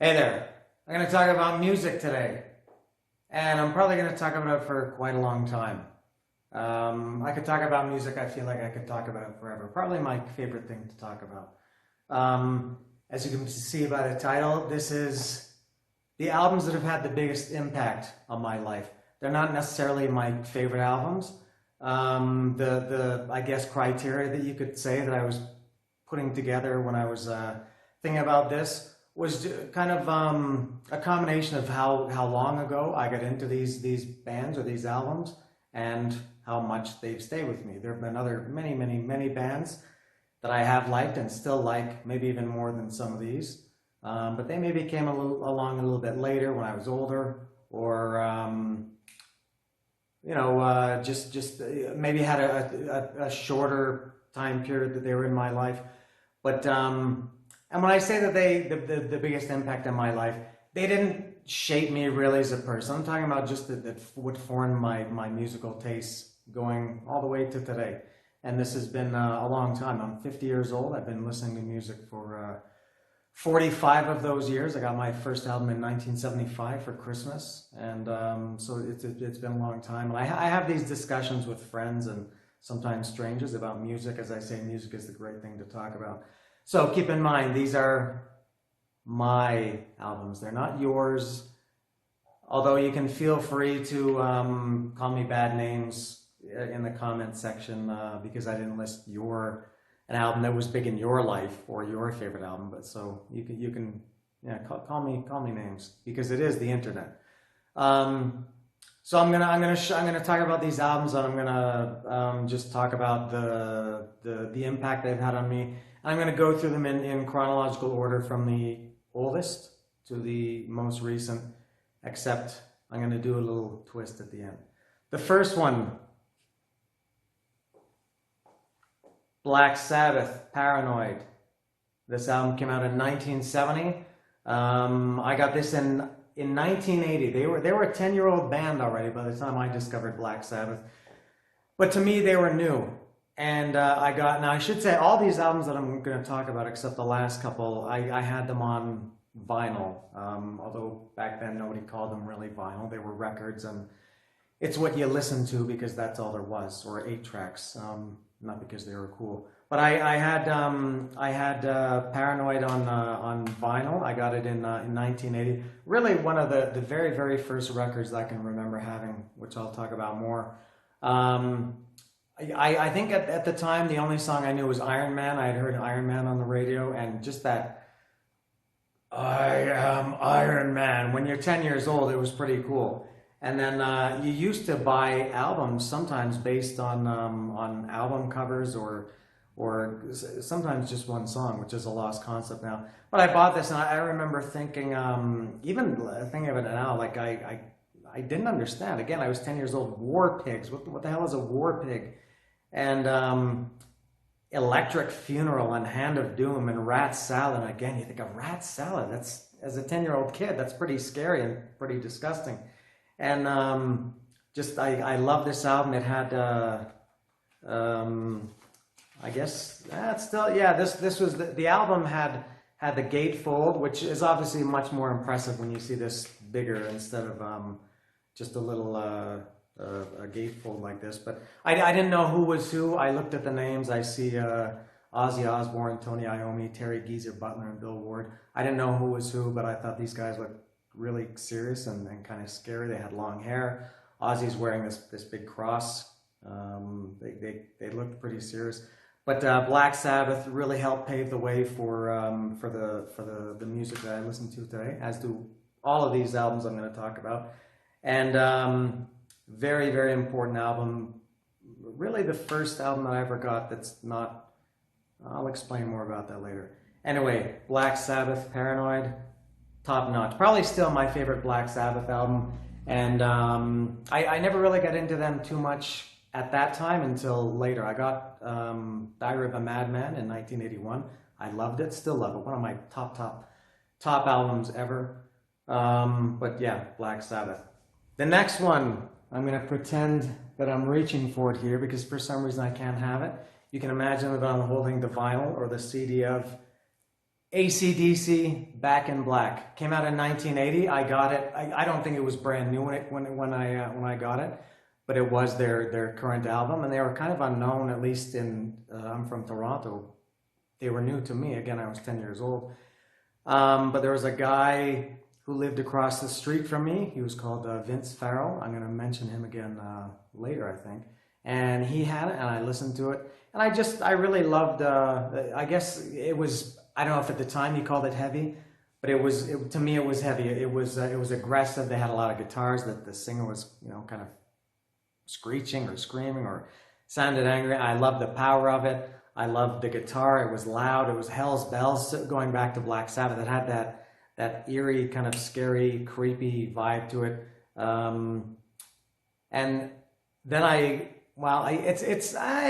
Hey there. I'm going to talk about music today, and I'm probably going to talk about it for quite a long time. I could talk about music, I feel like I could talk about it forever. Probably my favorite thing to talk about. As you can see by the title, this is the albums that have had the biggest impact on my life. They're not necessarily my favorite albums. The I guess criteria that you could say that I was putting together when I was thinking about this was kind of a combination of how long ago I got into these bands or these albums and how much they've stayed with me. There have been other many bands that I have liked and still like, maybe even more than some of these. But they maybe came along a little bit later when I was older, or just maybe had a shorter time period that they were in my life. But and when I say that the biggest impact in my life, they didn't shape me really as a person. I'm talking about just that what formed my musical tastes going all the way to today. And this has been a long time. I'm 50 years old. I've been listening to music for 45 of those years. I got my first album in 1975 for Christmas, and so it's been a long time. And I have these discussions with friends and sometimes strangers about music. As I say, music is the great thing to talk about. So keep in mind, these are my albums. They're not yours. Although you can feel free to call me bad names in the comment section because I didn't list an album that was big in your life or your favorite album. But so you can yeah, call me names because it is the internet. So I'm gonna talk about these albums, and I'm gonna just talk about the impact they've had on me. And I'm gonna go through them in chronological order from the oldest to the most recent, except I'm gonna do a little twist at the end. The first one, Black Sabbath, Paranoid. This album came out in 1970. I got this in 1980. They were a 10-year-old band already by the time I discovered Black Sabbath. But to me, they were new. And now I should say all these albums that I'm going to talk about, except the last couple, I had them on vinyl. Although back then nobody called them really vinyl. They were records, and it's what you listened to because that's all there was, or 8 tracks. Not because they were cool. But I had Paranoid on vinyl. I got it in 1980. Really one of the very first records I can remember having, which I'll talk about more. I think at the time the only song I knew was Iron Man. I had heard Iron Man on the radio, and just that I am Iron Man. When you're 10 years old, it was pretty cool. And then you used to buy albums sometimes based on album covers or sometimes just one song, which is a lost concept now. But I bought this, and I remember thinking, even thinking of it now, like I didn't understand. Again, I was 10 years old. War Pigs. What the hell is a war pig? And Electric Funeral and Hand of Doom and Rat Salad. And again, you think of Rat Salad. That's, as a 10-year-old kid, that's pretty scary and pretty disgusting. And I love this album. It had I guess it's still, yeah, this was the album had the gatefold, which is obviously much more impressive when you see this bigger instead of just a little a gatefold like this. But I didn't know who was who. I looked at the names. I see Ozzy Osbourne, Tony Iommi, Terry Geezer Butler, and Bill Ward. I didn't know who was who, but I thought these guys looked really serious and kind of scary. They had long hair. Ozzy's wearing this big cross. They looked pretty serious. But Black Sabbath really helped pave the way for the music that I listen to today, as do all of these albums I'm going to talk about. And very important album. Really the first album that I ever got that's not. I'll explain more about that later. Anyway, Black Sabbath, Paranoid. Top notch. Probably still my favorite Black Sabbath album. And I never really got into them too much at that time until later. I got Diary of a Madman in 1981. I loved it, still love it. One of my top albums ever. But yeah, Black Sabbath. The next one, I'm going to pretend that I'm reaching for it here because for some reason I can't have it. You can imagine that I'm holding the vinyl or the CD of AC/DC, Back in Black, came out in 1980. I got it. I don't think it was brand new when I got it, but it was their current album, and they were kind of unknown, at least in. I'm from Toronto. They were new to me. Again, I was 10 years old. But there was a guy who lived across the street from me. He was called Vince Farrell. I'm going to mention him again later, I think. And he had it, and I listened to it, and I really loved. I guess it was. I don't know if at the time he called it heavy, but to me it was heavy. It was aggressive. They had a lot of guitars. That the singer was kind of screeching or screaming or sounded angry. I loved the power of it. I loved the guitar. It was loud. It was Hell's Bells, going back to Black Sabbath. It had that eerie, kind of scary, creepy vibe to it. And then it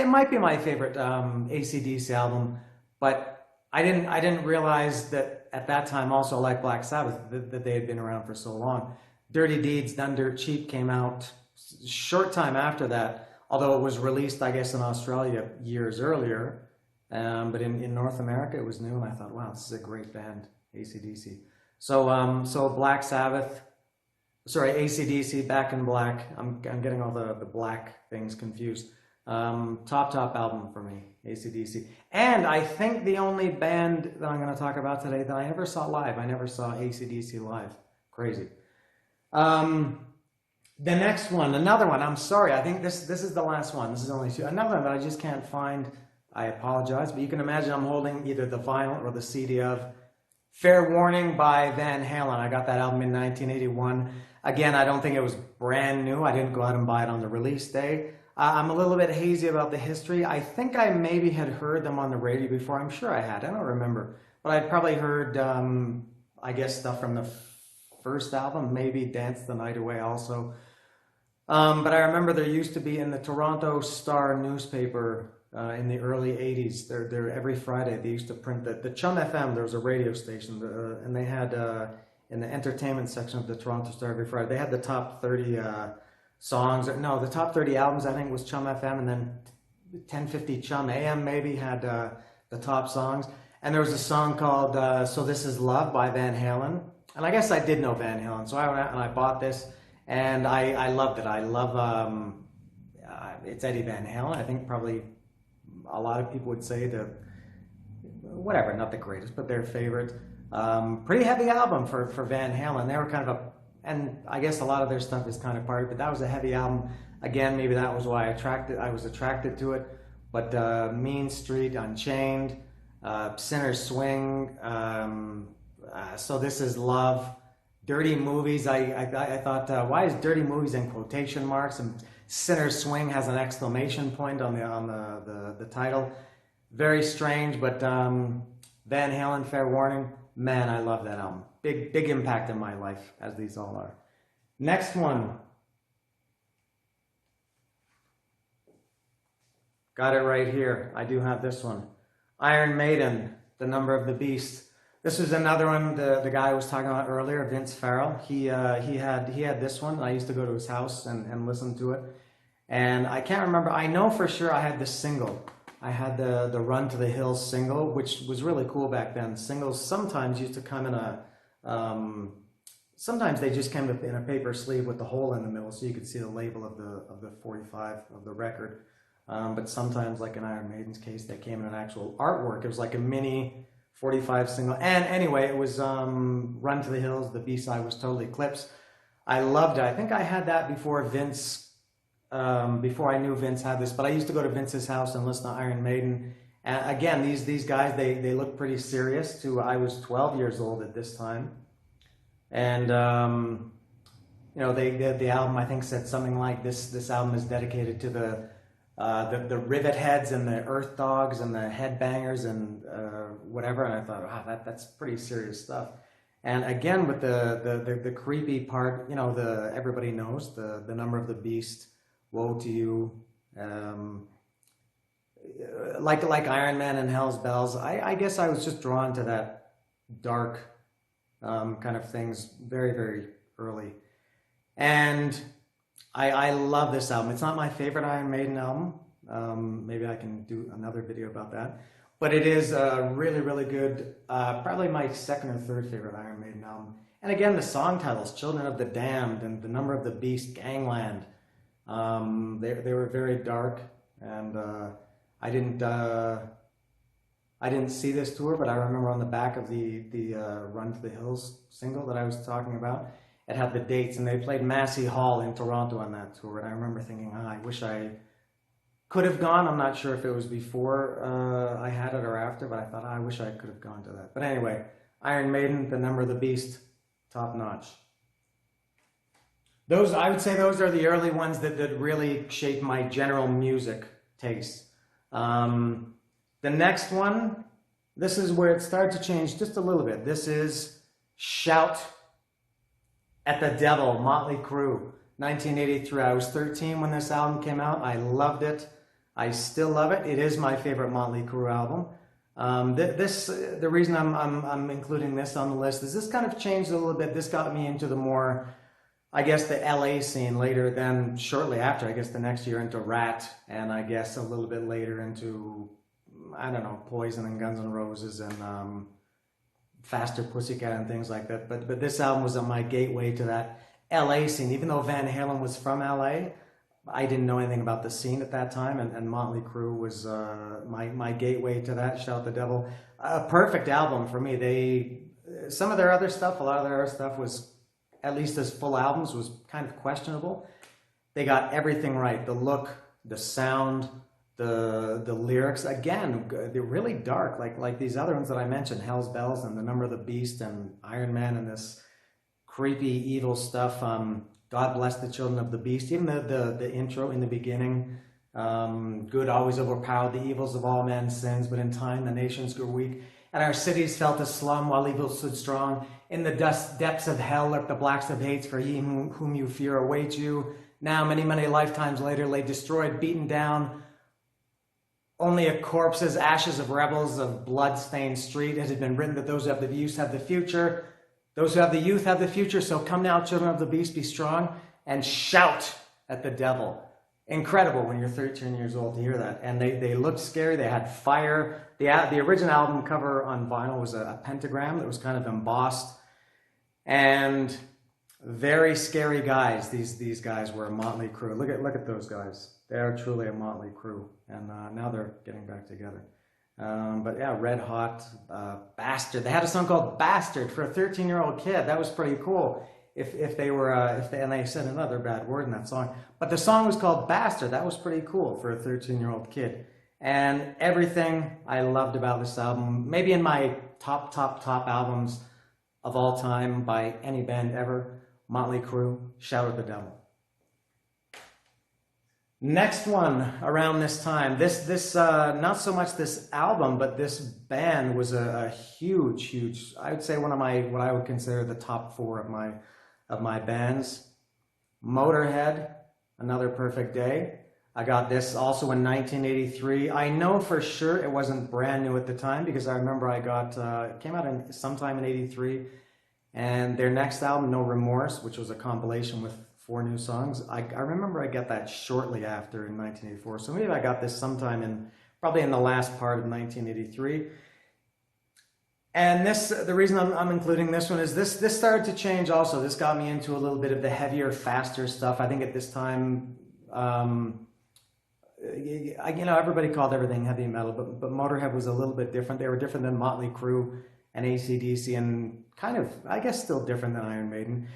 might be my favorite AC/DC album, but I didn't realize that at that time also, like Black Sabbath, that they had been around for so long. Dirty Deeds Done Dirt Cheap came out short time after that, although it was released, I guess, in Australia years earlier. But in North America, it was new, and I thought, wow, this is a great band, AC/DC. So Black Sabbath, sorry, AC/DC, Back in Black. I'm getting all the black things confused. Top album for me, AC/DC. And I think the only band that I'm going to talk about today that I never saw live. I never saw AC/DC live. Crazy. The next one, another one. I'm sorry. I think this is the last one. This is only two. Another one that I just can't find. I apologize, but you can imagine I'm holding either the vinyl or the CD of Fair Warning by Van Halen. I got that album in 1981. Again, I don't think it was brand new. I didn't go out and buy it on the release day. I'm a little bit hazy about the history. I think I maybe had heard them on the radio before. I'm sure I had. I don't remember. But I'd probably heard, I guess, stuff from the first album, maybe Dance the Night Away also. But I remember there used to be in the Toronto Star newspaper in the early 80s, they're every Friday, they used to print the Chum FM. There was a radio station, and they had, in the entertainment section of the Toronto Star every Friday, they had the top 30 songs. No, the top 30 albums, I think, was Chum FM, and then 1050 Chum AM maybe had the top songs. And there was a song called So This Is Love by Van Halen. And I guess I did know Van Halen, so I went out and I bought this, and I loved it. I love, it's Eddie Van Halen. I think probably a lot of people would say whatever, not the greatest, but their favorite. Pretty heavy album for Van Halen. They were kind of and I guess a lot of their stuff is kind of party, but that was a heavy album. Again, maybe that was why I was attracted to it. But Mean Street, Unchained, Sinner's Swing, So This Is Love, Dirty Movies. I thought, why is Dirty Movies in quotation marks, and Sinner's Swing has an exclamation point on the title? Very strange, but Van Halen, Fair Warning, man, I love that album. Big impact in my life, as these all are. Next one. Got it right here. I do have this one. Iron Maiden, The Number of the Beast. This was another one, the guy I was talking about earlier, Vince Farrell. He had this one. I used to go to his house and listen to it. And I can't remember. I know for sure I had the single. I had the Run to the Hills single, which was really cool back then. Singles sometimes used to come in sometimes they just came in a paper sleeve with the hole in the middle, so you could see the label of the 45 of the record. But sometimes, like in Iron Maiden's case, they came in an actual artwork. It was like a mini 45 single. And anyway, it was Run to the Hills. The B-side was totally Eclipse. I loved it. I think I had that before before I knew Vince had this, but I used to go to Vince's house and listen to Iron Maiden. And again, these guys, they look pretty serious too. I was 12 years old at this time. And, the album, I think, said something like this album is dedicated to the rivet heads and the earth dogs and the headbangers and whatever. And I thought, wow, that's pretty serious stuff. And again, with the creepy part, everybody knows the Number of the Beast, Woe to You, like Iron Man and Hell's Bells. I guess I was just drawn to that dark kind of things very, very early. And I love this album. It's not my favorite Iron Maiden album. Maybe I can do another video about that. But it is really, really good. Probably my second or third favorite Iron Maiden album. And again, the song titles, Children of the Damned and The Number of the Beast, Gangland. They were very dark, and I didn't I didn't see this tour, but I remember on the back of the Run to the Hills single that I was talking about, it had the dates, and they played Massey Hall in Toronto on that tour. And I remember thinking, I wish I could have gone. I'm not sure if it was before I had it or after, but I thought, I wish I could have gone to that. But anyway, Iron Maiden, The Number of the Beast, top notch. Those, I would say those are the early ones that really shaped my general music taste. The next one, this is where it started to change just a little bit. This is Shout at the Devil, Motley Crue, 1983. I was 13 when this album came out. I loved it. I still love it. It is my favorite Motley Crue album. The reason I'm including this on the list is this kind of changed a little bit. This got me into the more, I guess, the LA scene later, then shortly after, I guess the next year into Rat, and I guess a little bit later into, I don't know, Poison and Guns N' Roses and Faster Pussycat and things like that. But this album was on my gateway to that LA scene. Even though Van Halen was from LA, I didn't know anything about the scene at that time, and Motley Crue was my gateway to that. Shout the Devil, a perfect album for me. Some of their other stuff, a lot of their other stuff was, at least as full albums, was kind of questionable. They got everything right: the look, the sound, the lyrics. Again, they're really dark, like these other ones that I mentioned, Hell's Bells and The Number of the Beast and Iron Man and this creepy, evil stuff. God Bless the Children of the Beast. Even the intro in the beginning, good always overpowered the evils of all men's sins, but in time the nations grew weak, and our cities fell to slum while evil stood strong. In the depths of hell lurk the blacks of hates, for ye whom you fear await you. Now, many, many lifetimes later, lay destroyed, beaten down, only a corpse's ashes of rebels of blood-stained street. It had been written that those who have the youth have the future. Those who have the youth have the future. So come now, children of the beast, be strong, and shout at the devil. Incredible when you're 13 years old to hear that. And they looked scary. They had fire. The original album cover on vinyl was a pentagram that was kind of embossed. And very scary guys. These guys were a Motley Crue. Look at those guys. They are truly a Motley Crue. And now they're getting back together. But yeah, Red Hot, Bastard. They had a song called Bastard for a 13-year-old kid. That was pretty cool. If they said another bad word in that song, but the song was called Bastard. That was pretty cool for a 13-year-old kid. And everything I loved about this album, maybe in my top albums of all time by any band ever, Motley Crue, Shout at the Devil. Next one around this time, this not so much this album, but this band was a huge, I would say one of what I would consider the top 4 of my bands. Motorhead, Another Perfect Day. I got this also in 1983. I know for sure it wasn't brand new at the time, because I remember it came out sometime in 83, and their next album, No Remorse, which was a compilation with 4 new songs. I remember I got that shortly after in 1984. So maybe I got this sometime probably in the last part of 1983. And the reason I'm including this one is this started to change also. This got me into a little bit of the heavier, faster stuff. I think at this time, everybody called everything heavy metal, but Motorhead was a little bit different. They were different than Motley Crue and AC/DC, and kind of, I guess, still different than Iron Maiden.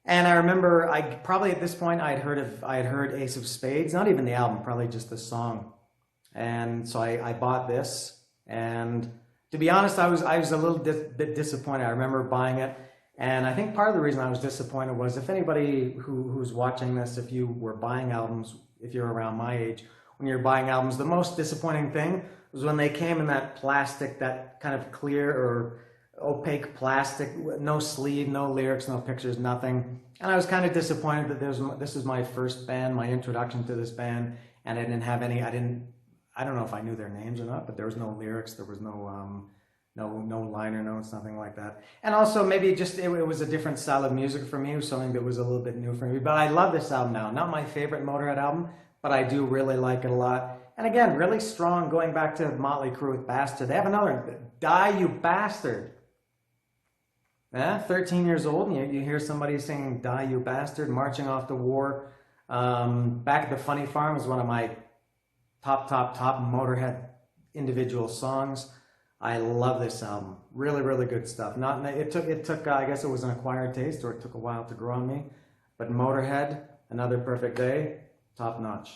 And I remember probably at this point I had heard Ace of Spades, not even the album, probably just the song. And so I bought this, and to be honest, I was a little bit disappointed. I remember buying it, and I think part of the reason I was disappointed was, if anybody who's watching this, if you were buying albums, if you're around my age, when you're buying albums, the most disappointing thing was when they came in that plastic, that kind of clear or opaque plastic, no sleeve, no lyrics, no pictures, nothing. And I was kind of disappointed that this is my first band, my introduction to this band, and I didn't have any. I don't know if I knew their names or not, but there was no lyrics, there was no liner notes, nothing like that. And also maybe it was a different style of music for me. It was something that was a little bit new for me. But I love this album now. Not my favorite Motorhead album, but I do really like it a lot. And again, really strong, going back to Motley Crue with Bastard. They have another, Die You Bastard. Yeah, 13 years old, and you hear somebody singing Die You Bastard, marching off to war. Back at the Funny Farm is one of my top Motorhead individual songs. I love this album. Really, really good stuff. It took I guess it was an acquired taste, or it took a while to grow on me. But Motorhead, Another Perfect Day, top notch.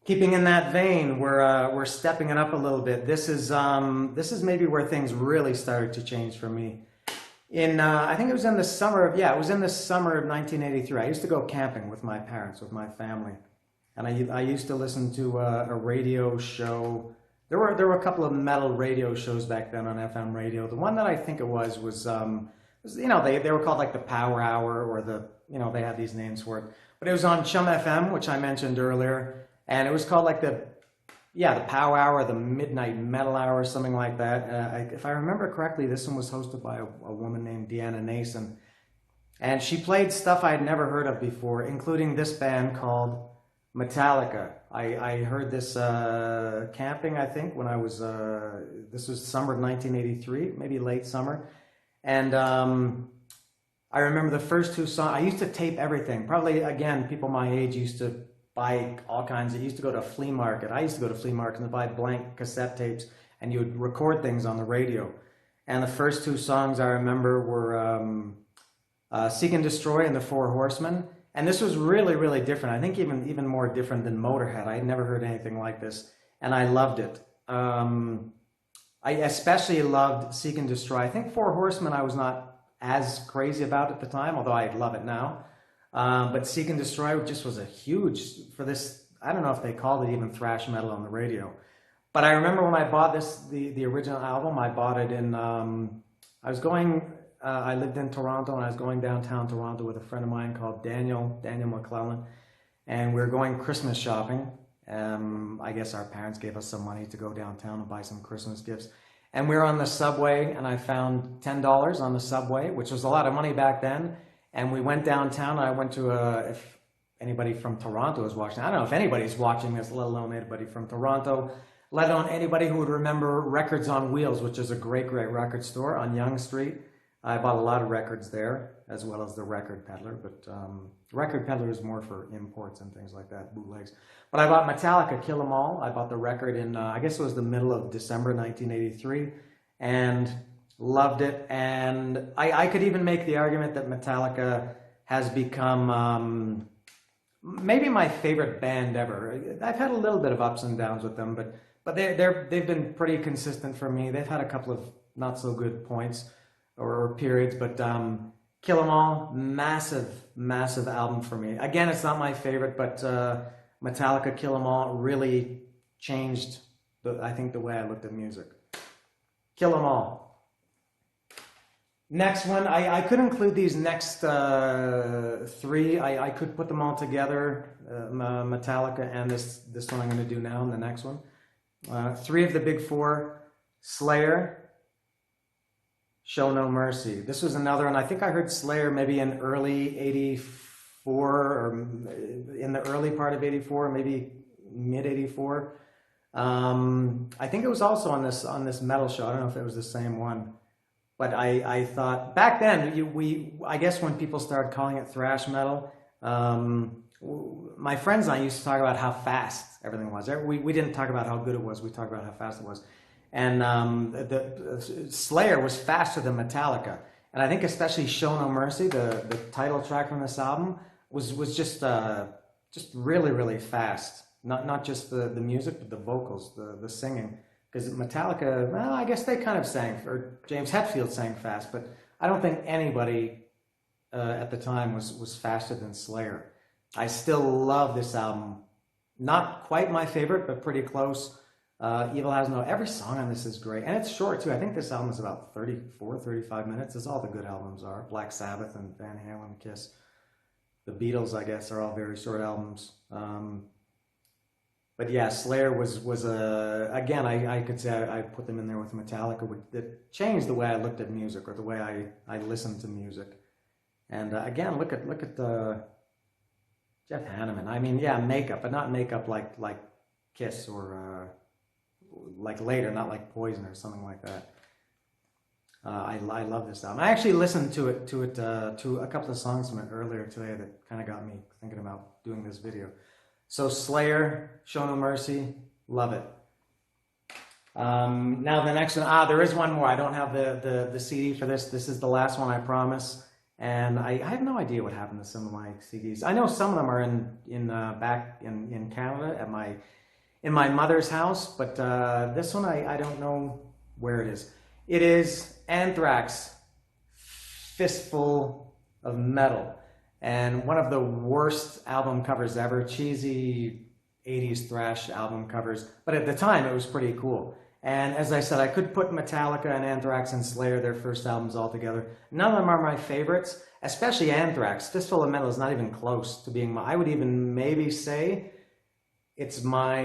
Keeping in that vein, we're stepping it up a little bit. This is maybe where things really started to change for me. I think it was in the summer of 1983. I used to go camping with my parents, with my family, and I used to listen to a radio show. There were a couple of metal radio shows back then on FM radio. The one that I think it was they were called like the Power Hour, or they had these names for it. But it was on Chum FM, which I mentioned earlier. And it was called like the Power Hour, the Midnight Metal Hour, something like that. If I remember correctly, this one was hosted by a woman named Deanna Nason. And she played stuff I had never heard of before, including this band called Metallica. I heard this camping, I think, when I was, this was summer of 1983, maybe late summer. And I remember the first two songs. I used to tape everything. Probably, again, people my age used to buy all kinds. It used to go to a flea market. I used to go to flea markets and buy blank cassette tapes, and you would record things on the radio. And the first two songs I remember were Seek and Destroy and the Four Horsemen. And this was really, really different. I think even more different than Motorhead. I had never heard anything like this, and I loved it. I especially loved Seek and Destroy. I think Four Horsemen I was not as crazy about at the time, although I love it now. But Seek and Destroy just was a huge, for this, I don't know if they called it even thrash metal on the radio. But I remember when I bought the original album, I bought it in, I lived in Toronto, and I was going downtown Toronto with a friend of mine called Daniel McClellan, and we were going Christmas shopping. I guess our parents gave us some money to go downtown and buy some Christmas gifts. And we were on the subway, and I found $10 on the subway, which was a lot of money back then. And we went downtown. I went to if anybody from Toronto is watching, I don't know if anybody's watching this, let alone anybody from Toronto, let alone anybody who would remember Records on Wheels, which is a great record store on Yonge Street. I bought a lot of records there, as well as the Record Peddler, but Record Peddler is more for imports and things like that, bootlegs. But I bought Metallica, Kill 'Em All. I bought the record in, I guess it was the middle of December 1983, and loved it. And I could even make the argument that Metallica has become maybe my favorite band ever. I've had a little bit of ups and downs with them, but they've been pretty consistent for me. They've had a couple of not so good points or periods, but Kill 'Em All, massive album for me. Again, it's not my favorite, but Metallica, Kill 'Em All really changed I think the way I looked at music. Kill 'Em All. Next one, I could include these next three. I could put them all together, Metallica and this one I'm going to do now and the next one. Three of the big four, Slayer, Show No Mercy. This was another one. I think I heard Slayer maybe in early 84, or in the early part of 84, maybe mid 84. I think it was also on this metal show. I don't know if it was the same one. But I thought, back then, I guess when people started calling it thrash metal, my friends and I used to talk about how fast everything was. We didn't talk about how good it was, we talked about how fast it was. And the Slayer was faster than Metallica. And I think especially Show No Mercy, the title track from this album, was just really, really fast. Not just the music, but the vocals, the singing. Because Metallica, well, I guess they kind of sang, or James Hetfield sang fast, but I don't think anybody at the time was faster than Slayer. I still love this album. Not quite my favorite, but pretty close. Evil Has No, every song on this is great. And it's short too. I think this album is about 34, 35 minutes, as all the good albums are. Black Sabbath and Van Halen, Kiss. The Beatles, I guess, are all very short albums. But yeah, Slayer was again, I could say I put them in there with Metallica. It changed the way I looked at music, or the way I listened to music. And again, look at Jeff Hanneman. I mean, yeah, makeup, but not makeup like Kiss or like later, not like Poison or something like that. I love this album. I actually listened to a couple of songs from it earlier today that kind of got me thinking about doing this video. So Slayer, Show No Mercy, love it. Now the next one, there is one more. I don't have the CD for this. This is the last one, I promise. And I have no idea what happened to some of my CDs. I know some of them are back in Canada in my mother's house, but this one I don't know where it is. It is Anthrax, Fistful of Metal, and one of the worst album covers ever. Cheesy 80s thrash album covers, but at the time it was pretty cool. And as I said, I could put Metallica and Anthrax and Slayer, their first albums, all together. None of them are my favorites, especially Anthrax. Fistful of Metal is not even close to being I would even maybe say it's my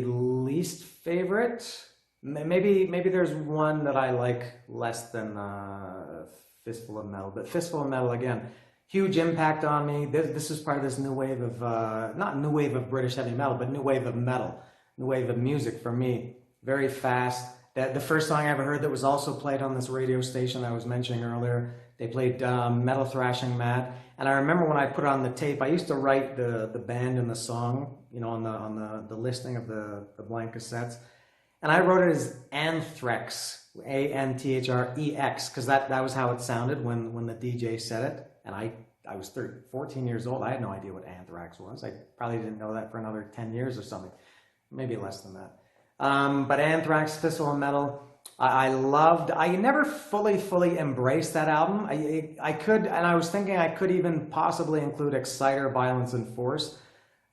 least favorite. Maybe there's one that I like less than Fistful of Metal. But Fistful of Metal, again, huge impact on me. This is part of this new wave of, not new wave of British heavy metal, but new wave of metal, new wave of music for me. Very fast. The first song I ever heard that was also played on this radio station I was mentioning earlier, they played Metal Thrashing Mad. And I remember when I put it on the tape, I used to write the band and the song, you know, on the listing of the blank cassettes. And I wrote it as Anthrax, Anthrex, because that was how it sounded when the DJ said it. And I was 14 years old. I had no idea what Anthrax was. I probably didn't know that for another 10 years or something, maybe less than that. But Anthrax, Fistful of Metal, I loved. I never fully embraced that album. I could, and I was thinking I could even possibly include Exciter, Violence and Force.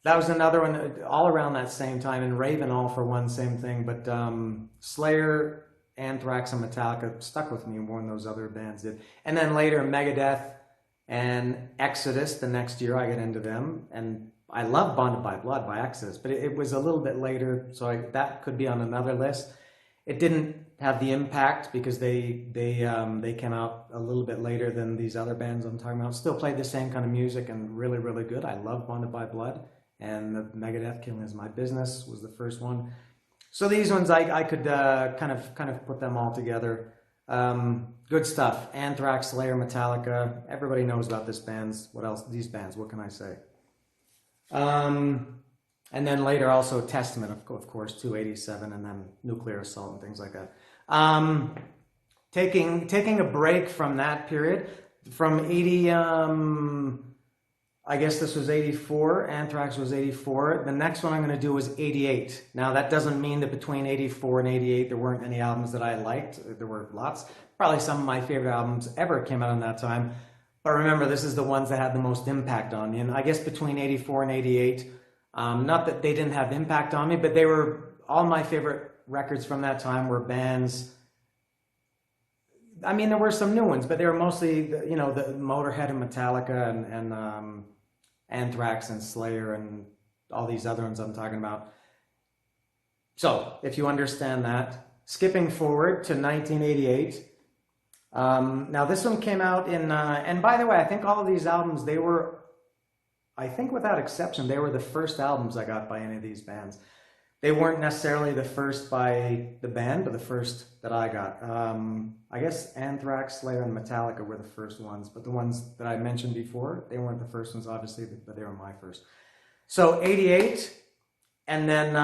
That was another one all around that same time, and Raven all for one, same thing. But Slayer, Anthrax, and Metallica stuck with me more than those other bands did. And then later Megadeth and Exodus, the next year I got into them. And I love Bonded by Blood by Exodus, but it was a little bit later, so that could be on another list. It didn't have the impact because they came out a little bit later than these other bands I'm talking about. Still played the same kind of music and really, really good. I love Bonded by Blood. And the Megadeth, Killing Is My Business was the first one. So these ones I could kind of put them all together. Good stuff. Anthrax, Slayer, Metallica. Everybody knows about this bands. What else? These bands. What can I say? And then later also Testament, of course, 287, and then Nuclear Assault and things like that. Taking a break from that period, from 80. I guess this was 84, Anthrax was 84. The next one I'm going to do is 88. Now that doesn't mean that between 84 and 88 there weren't any albums that I liked. There were lots. Probably some of my favorite albums ever came out in that time. But remember, this is the ones that had the most impact on me. And I guess between 84 and 88, not that they didn't have impact on me, but they were, all my favorite records from that time were bands. I mean, there were some new ones, but they were mostly, the Motorhead and Metallica and Anthrax and Slayer and all these other ones I'm talking about. So, if you understand that, skipping forward to 1988. Now this one came out in, and by the way, I think all of these albums, they were, I think without exception, they were the first albums I got by any of these bands. They weren't necessarily the first by the band, but the first that I got. I guess Anthrax, Slayer, and Metallica were the first ones, but the ones that I mentioned before, they weren't the first ones, obviously, but they were my first. So 88, and then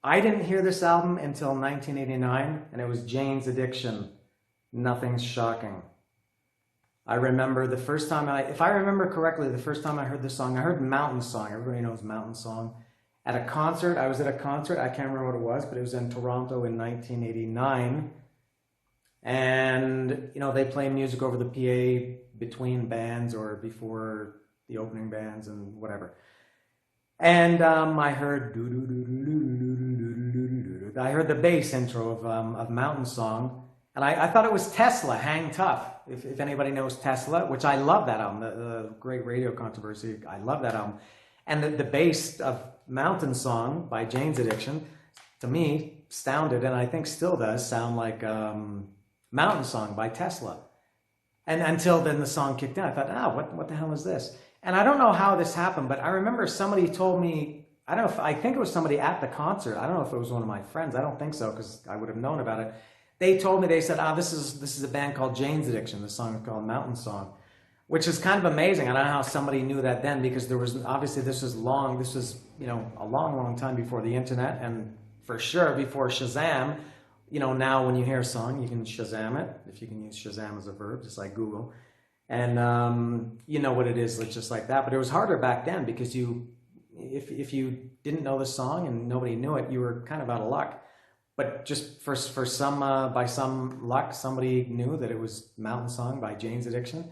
I didn't hear this album until 1989, and it was Jane's Addiction, Nothing's Shocking. I remember the first time if I remember correctly, the first time I heard this song, I heard Mountain Song. Everybody knows Mountain Song. At a concert, I was at a concert, I can't remember what it was, but it was in Toronto in 1989. And, they play music over the PA between bands or before the opening bands and whatever. And I heard I heard the bass intro of Mountain Song, and I thought it was Tesla, Hang Tough, if anybody knows Tesla, which I love that album, the Great Radio Controversy, I love that album. And the bass of Mountain Song by Jane's Addiction, to me, sounded, and I think still does, sound like Mountain Song by Tesla. And until then the song kicked in, I thought, what the hell is this? And I don't know how this happened, but I remember somebody told me, I don't know if, I think it was somebody at the concert. I don't know if it was one of my friends. I don't think so, because I would have known about it. They told me, they said, this is a band called Jane's Addiction. The song is called Mountain Song, which is kind of amazing. I don't know how somebody knew that then, because there was, obviously this was, a long time before the internet, and for sure before Shazam. Now when you hear a song, you can Shazam it, if you can use Shazam as a verb, just like Google. And you know what it is, just like that. But it was harder back then, because if you didn't know the song and nobody knew it, you were kind of out of luck. But just for some by some luck, somebody knew that it was Mountain Song by Jane's Addiction,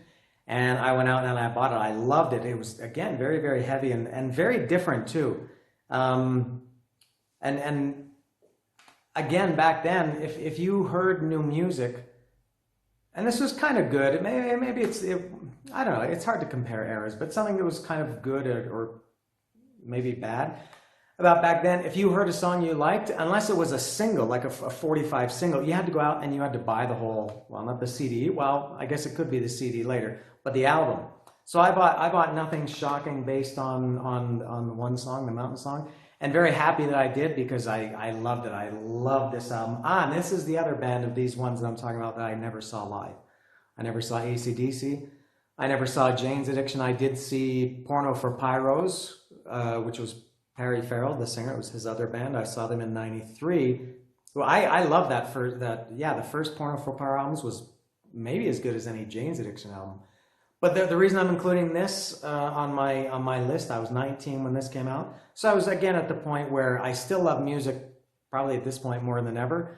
and I went out and I bought it. I loved it. It was, again, very, very heavy and very different too. And again, back then, if you heard new music, and this was kind of good, maybe I don't know, it's hard to compare eras, but something that was kind of good or maybe bad about back then, if you heard a song you liked, unless it was a single, like a 45 single, you had to go out and you had to buy the whole, well, not the CD, well, I guess it could be the CD later, but the album. So I bought Nothing Shocking based on the one song, the Mountain Song, and very happy that I did, because I loved it. I love this album. And this is the other band of these ones that I'm talking about that I never saw live. I never saw AC/DC. I never saw Jane's Addiction. I did see Porno for Pyros, which was Harry Farrell, the singer. It was his other band. I saw them in '93. Well, I love that. The first Porno for Pyro albums was maybe as good as any Jane's Addiction album. But the reason I'm including this on my list, I was 19 when this came out. So I was, again, at the point where I still love music, probably at this point more than ever.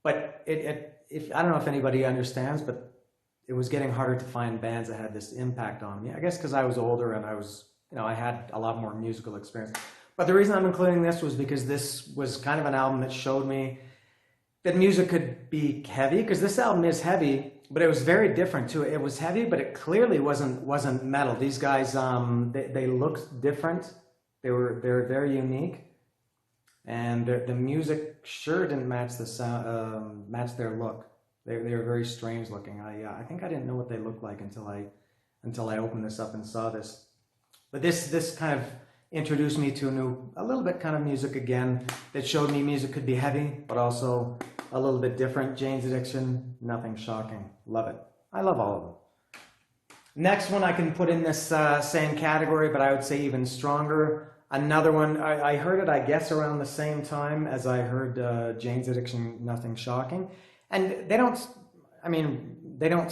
But if I don't know if anybody understands, but it was getting harder to find bands that had this impact on me. I guess because I was older and I had a lot more musical experience. But the reason I'm including this was because this was kind of an album that showed me that music could be heavy, because this album is heavy, but it was very different too. It was heavy, but it clearly wasn't metal. These guys, they looked different. They're very unique, and the music sure didn't match the sound, match their look. They were very strange looking. I think I didn't know what they looked like until I opened this up and saw this. But this kind of introduced me to a little bit kind of music again, that showed me music could be heavy, but also a little bit different. Jane's Addiction, Nothing Shocking. Love it. I love all of them. Next one I can put in this same category, but I would say even stronger. Another one, I heard it, I guess, around the same time as I heard Jane's Addiction, Nothing Shocking. And they don't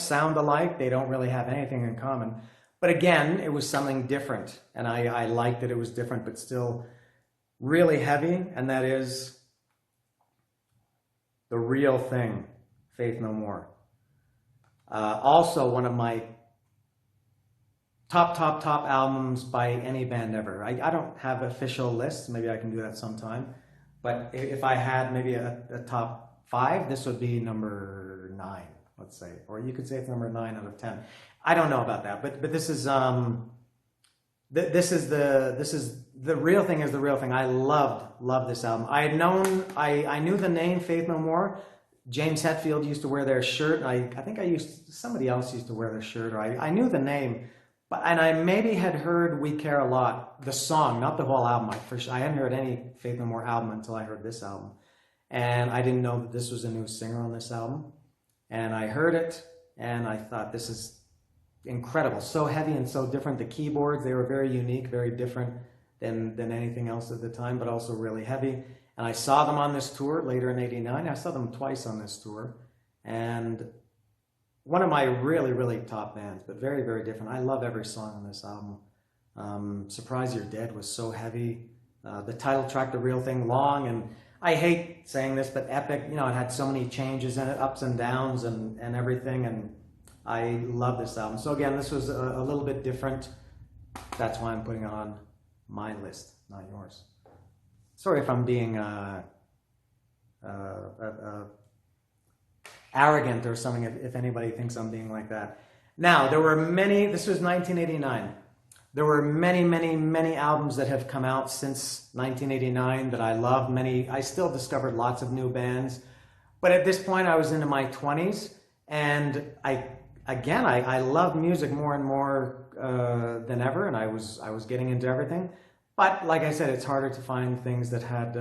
sound alike. They don't really have anything in common. But again, it was something different. And I liked that it was different, but still really heavy. And that is The Real Thing, Faith No More. Also one of my top albums by any band ever. I don't have official lists. Maybe I can do that sometime. But if I had maybe a top 5, this would be number 9, let's say. Or you could say it's number 9 out of 10. I don't know about that. But this is The Real Thing is The Real Thing. I loved this album. I knew the name Faith No More. James Hetfield used to wear their shirt. I think somebody else used to wear their shirt, or I knew the name. And I maybe had heard We Care a Lot, the song, not the whole album. I hadn't heard any Faith No More album until I heard this album. And I didn't know that this was a new singer on this album. And I heard it, and I thought, this is incredible. So heavy and so different. The keyboards, they were very unique, very different than anything else at the time, but also really heavy. And I saw them on this tour later in '89. I saw them twice on this tour. And one of my really, really top bands, but very, very different. I love every song on this album. Surprise You're Dead was so heavy. The title track, The Real Thing, long, and I hate saying this, but epic. It had so many changes in it, ups and downs and everything, and I love this album. So again, this was a little bit different. That's why I'm putting it on my list, not yours. Sorry if I'm being arrogant or something, if anybody thinks I'm being like that. Now, this was 1989. There were many albums that have come out since 1989 that I love. I still discovered lots of new bands. But at this point, I was into my 20s, and again, I love music more and more than ever, and I was getting into everything. But like I said, it's harder to find things that had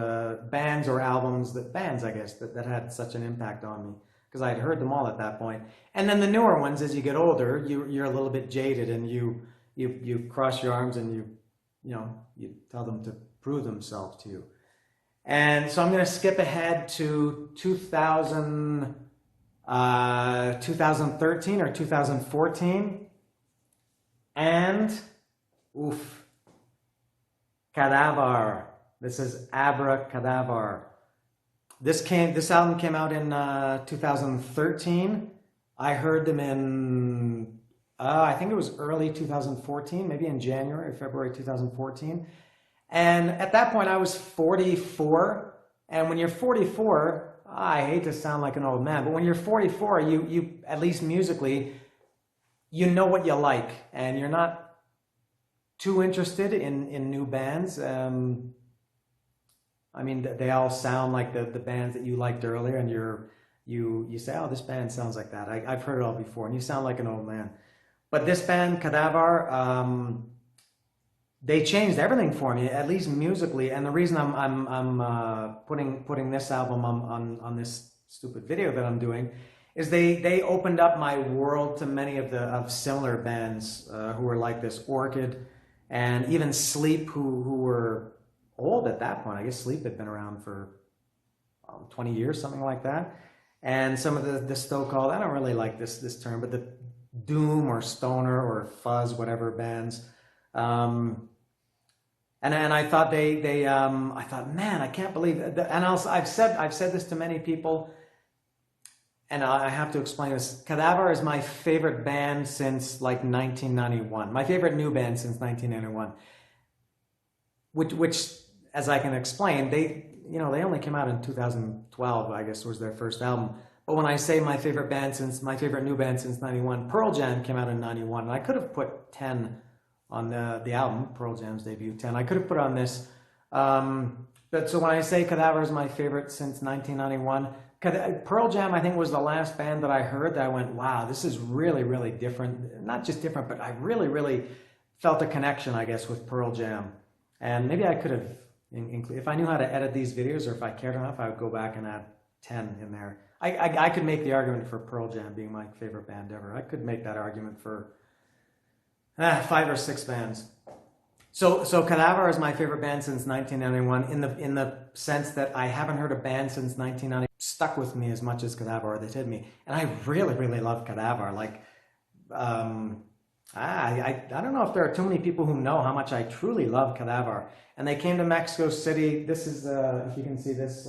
bands or albums bands, I guess, that had such an impact on me because I'd heard them all at that point. And then the newer ones, as you get older, you're a little bit jaded, and you cross your arms and you tell them to prove themselves to you. And so I'm going to skip ahead to 2013 or 2014, and oof, Cadaver. This is Abracadaver. This album came out in 2013. I heard them in I think it was early 2014, maybe in January, February 2014. And at that point, I was 44. And when you're 44, I hate to sound like an old man, but when you're 44, you at least musically, you know what you like, and you're not too interested in new bands. I mean, they all sound like the bands that you liked earlier, and you say, oh, this band sounds like that. I've heard it all before, and you sound like an old man. But this band, Cadaver, they changed everything for me, at least musically. And the reason I'm putting this album on this stupid video that I'm doing is they opened up my world to many of similar bands who were like this, Orchid, and even Sleep, who were old at that point. I guess Sleep had been around for 20 years, something like that. And some of the so-called, I don't really like this term, but the doom or stoner or fuzz, whatever bands. And I thought I thought, man, I can't believe it. And I've said this to many people, and I have to explain this. Cadaver is my favorite band since like 1991. My favorite new band since 1991. Which, as I can explain, they only came out in 2012, I guess, was their first album. But when I say my favorite new band since 91, Pearl Jam came out in 91. And I could have put 10 on the album, Pearl Jam's debut, 10. I could have put on this. But so when I say Cadaver is my favorite since 1991, Pearl Jam, I think, was the last band that I heard that I went, wow, this is really, really different. Not just different, but I really, really felt a connection, I guess, with Pearl Jam. And maybe I could have, if I knew how to edit these videos, or if I cared enough, I would go back and add 10 in there. I could make the argument for Pearl Jam being my favorite band ever. I could make that argument for 5 or 6 bands. So Cadaver is my favorite band since 1991 in the sense that I haven't heard a band since 1990 stuck with me as much as Cadaver, or that hit me. And I really, really love Cadaver. Like, I don't know if there are too many people who know how much I truly love Cadaver. And they came to Mexico City. This is, if you can see this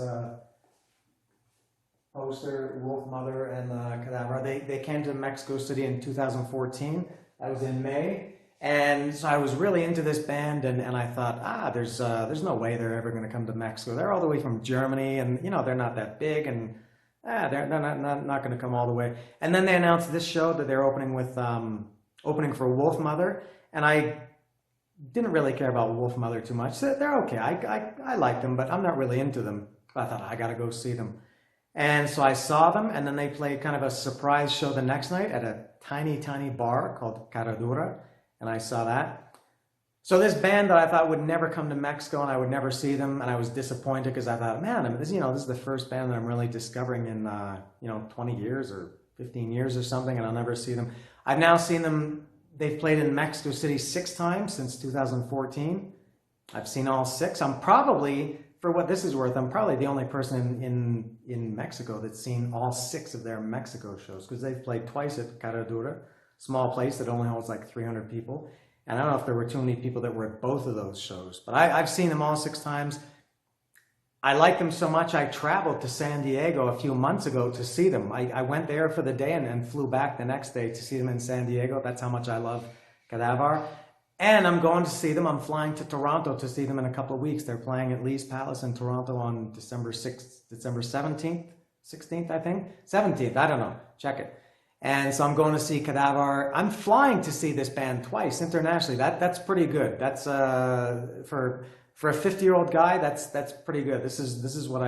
poster, Wolf Mother and Cadaver. They came to Mexico City in 2014. That was in May. And so I was really into this band, and I thought, there's no way they're ever going to come to Mexico. They're all the way from Germany, and they're not that big, and they're not going to come all the way. And then they announced this show that they're opening for Wolf Mother, and I didn't really care about Wolf Mother too much. So they're okay. I like them, but I'm not really into them. But I thought, I got to go see them. And so I saw them, and then they played kind of a surprise show the next night at a tiny, tiny bar called Caradura, and I saw that. So this band that I thought would never come to Mexico and I would never see them, and I was disappointed because I thought, man, this is the first band that I'm really discovering in 20 years or 15 years or something, and I'll never see them. I've now seen them. They've played in Mexico City 6 times since 2014. I've seen all 6. I'm probably, for what this is worth, I'm probably the only person in Mexico that's seen all 6 of their Mexico shows, because they've played twice at Caradura, small place that only holds like 300 people. And I don't know if there were too many people that were at both of those shows, but I've seen them all 6 times. I like them so much, I traveled to San Diego a few months ago to see them. I went there for the day and flew back the next day to see them in San Diego. That's how much I love Cadaver. And I'm going to see them. I'm flying to Toronto to see them in a couple of weeks. They're playing at Lee's Palace in Toronto on December 17th, 16th, I think. 17th, I don't know. Check it. And so I'm going to see Cadaver. I'm flying to see this band twice internationally. That's pretty good. That's for For a 50-year-old guy, that's pretty good. This is what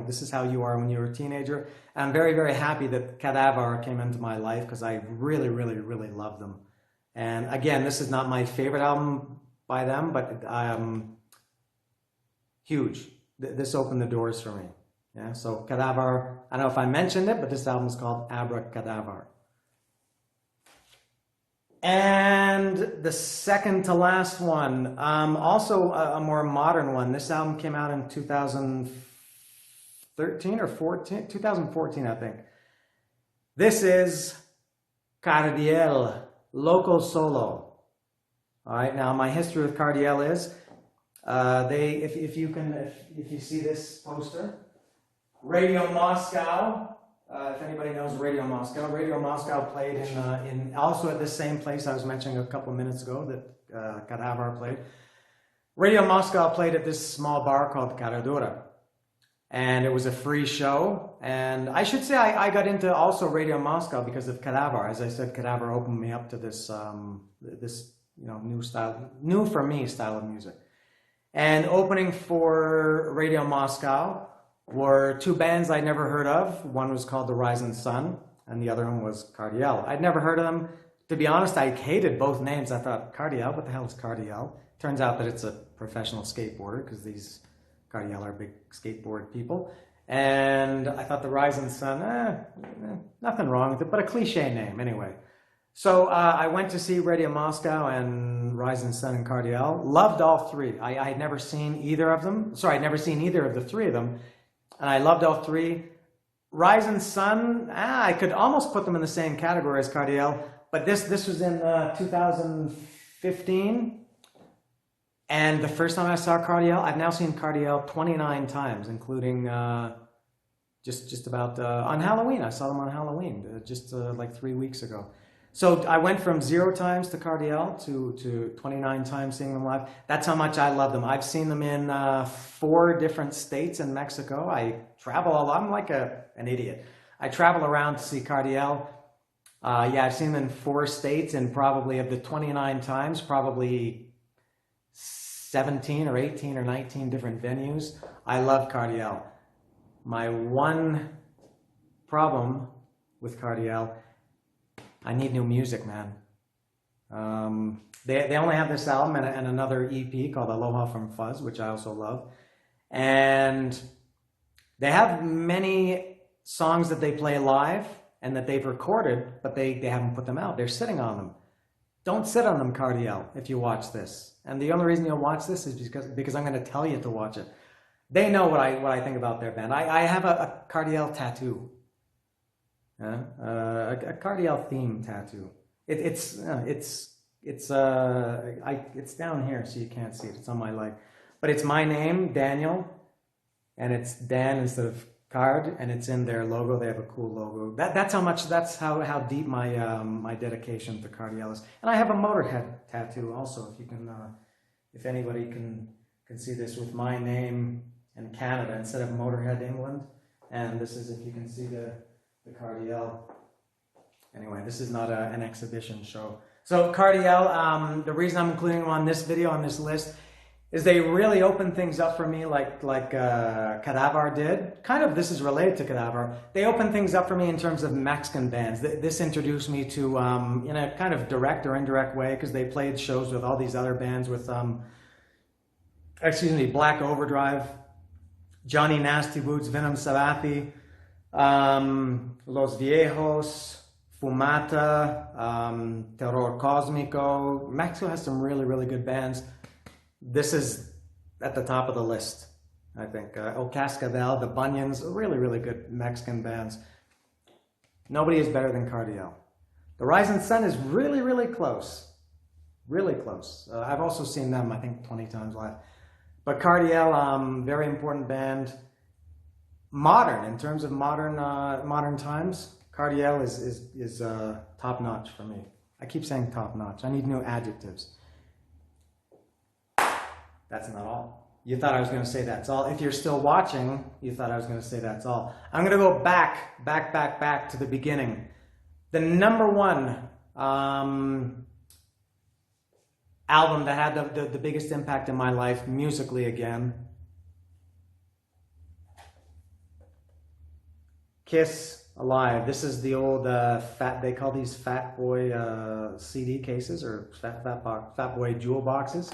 this is how you are when you're a teenager. And I'm very, very happy that Cadaver came into my life because I really, really, really love them. And again, this is not my favorite album by them, but huge. This opened the doors for me. Yeah, so Cadaver, I don't know if I mentioned it, but this album is called Abracadaver. And the second to last one, also a more modern one. This album came out in 2013 or 14, 2014, I think. This is Cardiel, Loco Solo. All right, now my history with Cardiel is, if you see this poster, Radio Moscow. If anybody knows Radio Moscow played in also at this same place I was mentioning a couple minutes ago that Cadaver played. Radio Moscow played at this small bar called Caradura, and it was a free show. And I should say I got into also Radio Moscow because of Cadaver. As I said, Cadaver opened me up to this new for me style of music. And opening for Radio Moscow were two bands I'd never heard of. One was called The Rising Sun, and the other one was Cardiel. I'd never heard of them. To be honest, I hated both names. I thought, Cardiel, what the hell is Cardiel? Turns out that it's a professional skateboarder, because these Cardiel are big skateboard people. And I thought The Rising Sun, nothing wrong with it, but a cliche name anyway. So I went to see Radio Moscow and Rising Sun and Cardiel. Loved all three. I had never seen either of them. Sorry, I'd never seen either of the three of them. And I loved all three. Rising Sun, I could almost put them in the same category as Cardiel, but this was in 2015. And the first time I saw Cardiel, I've now seen Cardiel 29 times, including just about on Halloween. I saw them on Halloween, just like 3 weeks ago. So I went from 0 times to Cardiel to 29 times seeing them live. That's how much I love them. I've seen them in 4 different states in Mexico. I travel a lot. I'm like an idiot. I travel around to see Cardiel. I've seen them in 4 states, and probably of the 29 times, probably 17 or 18 or 19 different venues. I love Cardiel. My one problem with Cardiel, I need new music, man. They only have this album and another EP called Aloha from Fuzz, which I also love. And they have many songs that they play live and that they've recorded, but they haven't put them out. They're sitting on them. Don't sit on them, Cardiel, if you watch this. And the only reason you'll watch this is because I'm going to tell you to watch it. They know what I think about their band. I have a Cardiel tattoo. A Cardiel theme tattoo. It's down here, so you can't see it. It's on my leg, but it's my name, Daniel, and it's Dan instead of Card, and it's in their logo. They have a cool logo. That's how deep my my dedication to Cardiel is. And I have a Motorhead tattoo also. If anybody can see this, with my name in Canada instead of Motorhead England, and this is, if you can see the Cardiel. Anyway, this is not an exhibition show. So Cardiel, the reason I'm including them on this video, on this list, is they really opened things up for me like Cadaver did. Kind of, this is related to Cadaver. They opened things up for me in terms of Mexican bands. This introduced me to, in a kind of direct or indirect way, because they played shows with all these other bands with, Black Overdrive, Johnny Nasty Boots, Venom Savathi, Los Viejos, Fumata, Terror Cosmico. Mexico has some really, really good bands. This is at the top of the list, I think. El Cascabel, the Bunions, really, really good Mexican bands. Nobody is better than Cardiel. The Rising Sun is really, really close. Really close. I've also seen them, I think, 20 times live. But Cardiel, very important band. Modern, in terms of modern times, Cardiel is top notch for me. I keep saying top notch. I need new adjectives. That's not all. You thought I was going to say that's all. If you're still watching, you thought I was going to say that's all. I'm going to go back to the beginning. The number one album that had the biggest impact in my life musically again. Kiss Alive. This is the old they call these Fat Boy CD cases, or Fat Boy jewel boxes.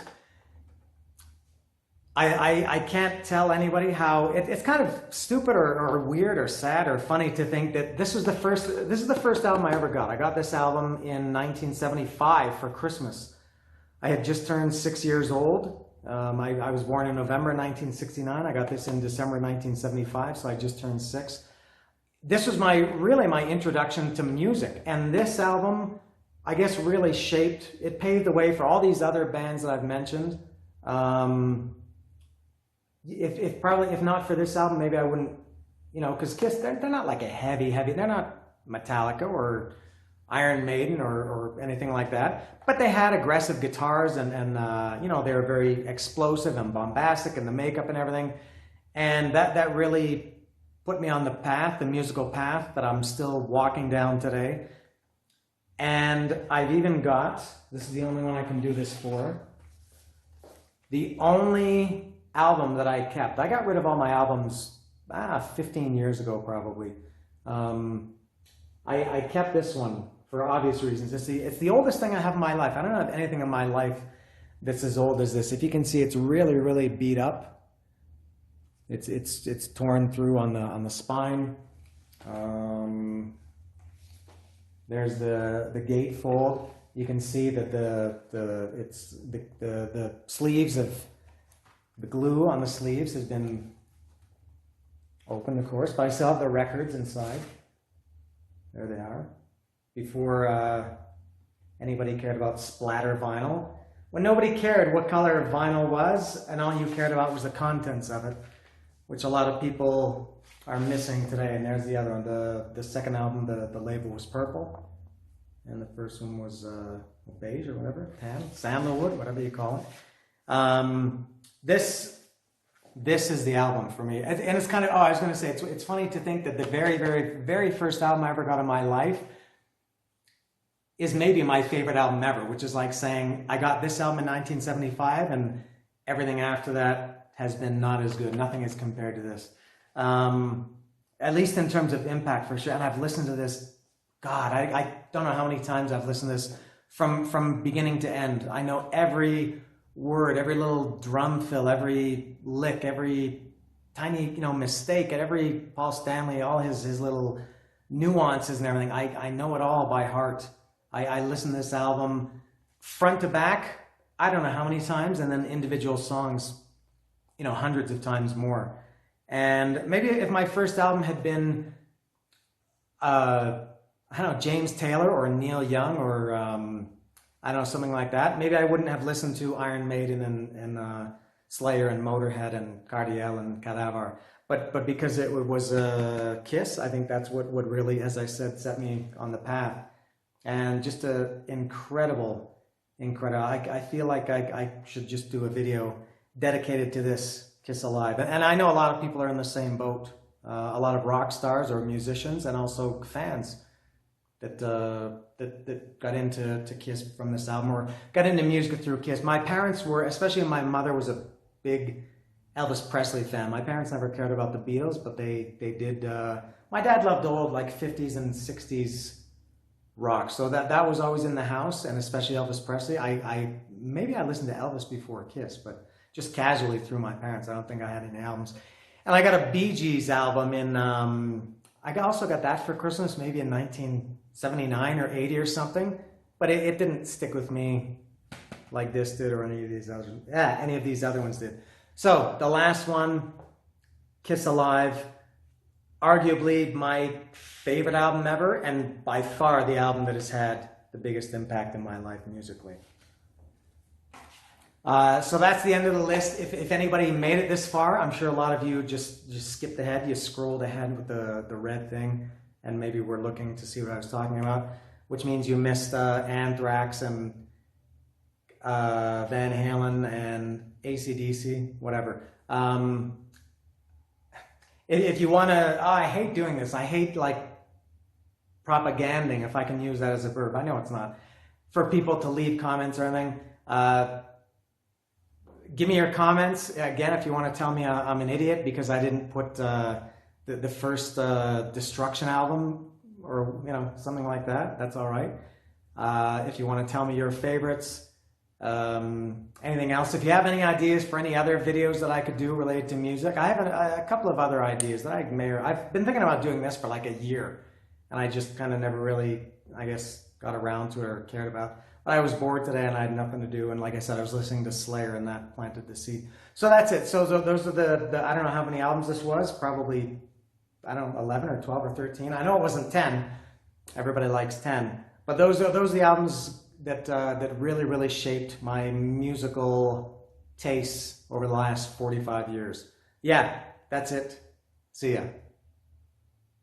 I can't tell anybody how it's kind of stupid or weird or sad or funny to think that this is the first album I ever got. I got this album in 1975 for Christmas. I had just turned 6 years old. I was born in November 1969. I got this in December 1975, so I just turned 6. This was really my introduction to music, and this album, I guess, really it paved the way for all these other bands that I've mentioned. If not for this album, maybe I wouldn't, because Kiss, they're not like a heavy, they're not Metallica or Iron Maiden or anything like that, but they had aggressive guitars and they were very explosive and bombastic, and the makeup and everything, and that really put me on the musical path that I'm still walking down today. And I've even got, this is the only one I can do this for, the only album that I kept. I got rid of all my albums 15 years ago probably. I kept this one for obvious reasons. It's the oldest thing I have in my life. I don't have anything in my life that's as old as this. If you can see, it's really, really beat up. It's torn through on the spine. There's the gatefold. You can see that the sleeves of the glue on the sleeves has been opened, of course, but I still have the records inside. There they are. Before anybody cared about splatter vinyl, when nobody cared what color vinyl was, and all you cared about was the contents of it, which a lot of people are missing today. And there's the other one. The second album, the label was purple, and the first one was beige or whatever, tan, sandalwood, whatever you call it. This is the album for me, and it's kind of, I was going to say, it's funny to think that the very, very, very first album I ever got in my life is maybe my favorite album ever, which is like saying I got this album in 1975 and everything after that has been not as good. Nothing is compared to this, at least in terms of impact, for sure. And I've listened to this, God, I don't know how many times I've listened to this from beginning to end. I know every word, every little drum fill, every lick, every tiny mistake, at every Paul Stanley, all his little nuances and everything. I know it all by heart. I listened to this album front to back, I don't know how many times, and then individual songs, hundreds of times more. And maybe if my first album had been I don't know, James Taylor or Neil Young or I don't know, something like that, maybe I wouldn't have listened to Iron Maiden and Slayer and Motorhead and Cardiel and Cadaver. But because it was Kiss, I think that's what really, as I said, set me on the path. And just incredible. I feel like I should just do a video dedicated to this, Kiss Alive. And I know a lot of people are in the same boat. A lot of rock stars or musicians and also fans that got into Kiss from this album, or got into music through Kiss. My parents were, especially my mother, was a big Elvis Presley fan. My parents never cared about the Beatles, but they did. My dad loved old, like 50s and 60s rock, so that was always in the house, and especially Elvis Presley. Maybe I listened to Elvis before Kiss, but just casually through my parents. I don't think I had any albums. And I got a Bee Gees album in, I also got that for Christmas, maybe in 1979 or 80 or something, but it didn't stick with me like this did, or any of these other ones did. So the last one, Kiss Alive, arguably my favorite album ever, and by far the album that has had the biggest impact in my life musically. So that's the end of the list. If anybody made it this far, I'm sure a lot of you just skipped ahead. You scrolled ahead with the red thing, and maybe were looking to see what I was talking about, which means you missed Anthrax and Van Halen and AC/DC, whatever. If you want to, I hate doing this. I hate propaganding, if I can use that as a verb. I know it's not. For people to leave comments or anything. Uh, Give me your comments again if you want to tell me I'm an idiot because I didn't put the first Destruction album or something like that. That's all right. If you want to tell me your favorites, anything else. If you have any ideas for any other videos that I could do related to music, I have a couple of other ideas that I've been thinking about doing this for like a year, and I just kind of never really, I guess, got around to it or cared about. I was bored today and I had nothing to do, and like I said, I was listening to Slayer, and that planted the seed. So that's it. So those are the I don't know how many albums this was. Probably, I don't know, 11 or 12 or 13. I know it wasn't 10. Everybody likes 10, but those are the albums that really shaped my musical tastes over the last 45 years. Yeah, that's it. See ya.